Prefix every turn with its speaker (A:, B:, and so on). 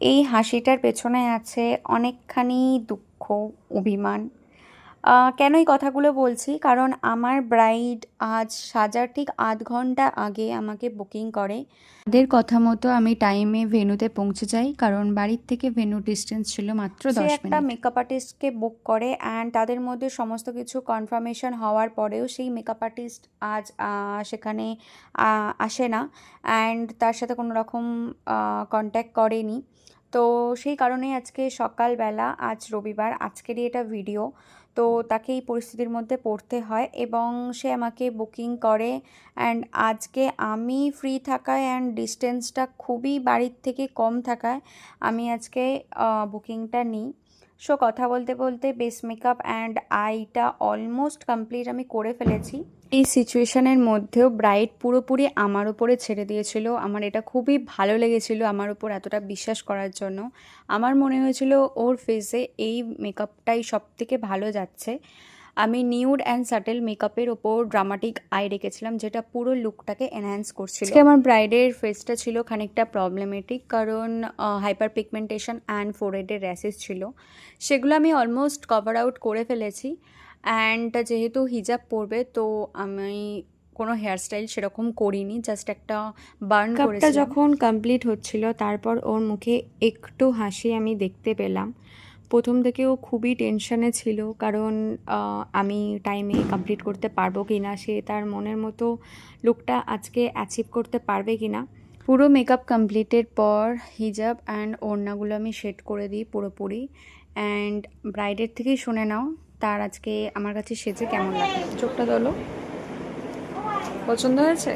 A: এই হাসিটার পেছনে আছে অনেকখানি দুঃখ, অভিমান। কেন এই কথাগুলো বলছি? কারণ আমার ব্রাইড আজ সাজার ঠিক ৮ ঘন্টা আগে আমাকে বুকিং করে। তাদের কথা মতো আমি টাইমে ভেন্যুতে পৌঁছে যাই, কারণ বাড়ির থেকে ভেন্যুর ডিস্টেন্স ছিল মাত্র
B: সে
A: 10
B: একটা
A: মিনিট।
B: মেকআপ আর্টিস্টকে বুক করে অ্যান্ড তাদের মধ্যে সমস্ত কিছু কনফার্মেশন হওয়ার পরেও সেই মেকআপ আর্টিস্ট আজ সেখানে আসে না অ্যান্ড তার সাথে কোনো রকম কন্ট্যাক্ট করেনি। তো সেই কারণেই আজকে সকালবেলা, আজ রবিবার, আজকেরই এটা ভিডিও, তো তাকে এই পরিস্থিতির মধ্যে পড়তে হয় এবং সে আমাকে বুকিং করে। অ্যান্ড আজকে আমি ফ্রি থাকায় অ্যান্ড ডিস্টেন্সটা খুবই বাড়ির থেকে কম থাকায় আমি আজকে বুকিংটা নিই। সো কথা বলতে বলতে বেস মেকআপ অ্যান্ড আইটা অলমোস্ট কমপ্লিট আমি করে ফেলেছি। এই সিচুয়েশনের মধ্যেও ব্রাইড পুরোপুরি আমার উপরে ছেড়ে দিয়েছিল। আমার এটা খুবই ভালো লেগেছিল, আমার উপর এতটা বিশ্বাস করার জন্য। আমার মনে হয়েছিল ওর ফেসে এই মেকআপটাই সবথেকে ভালো যাচ্ছে। আমি নিউড অ্যান্ড সাটেল মেকআপের ওপর ড্রামাটিক আই রেখেছিলাম, যেটা পুরো লুকটাকে এনহ্যান্স করছিল। আজকে আমার ব্রাইডের ফেসটা ছিল খানিকটা প্রবলেমেটিক, কারণ হাইপার পিগমেন্টেশন অ্যান্ড ফোরহেডের র্যাশেস ছিল। সেগুলো আমি অলমোস্ট কভার আউট করে ফেলেছি। অ্যান্ড যেহেতু হিজাব পরবে, তো আমি কোনো হেয়ারস্টাইল সেরকম করিনি, জাস্ট একটা বার্ন
A: কাপটা
B: করেছিলাম।
A: যখন কমপ্লিট হচ্ছিল, তারপর ওর মুখে একটু হাসি আমি দেখতে পেলাম। প্রথম থেকে ও খুবই টেনশনে ছিল, কারণ আমি টাইমে কমপ্লিট করতে পারবো কি না, সে তার মনের মতো লুকটা আজকে অ্যাচিভ করতে পারবে কি না। পুরো মেকআপ কমপ্লিটের পর হিজাব অ্যান্ড ওড়নাগুলো আমি সেট করে দিই পুরোপুরি। অ্যান্ড ব্রাইডের থেকেই শুনে নাও তার আজকে আমার কাছে সেজে কেমন লাগে। চোখটা তোলো, পছন্দ হয়েছে?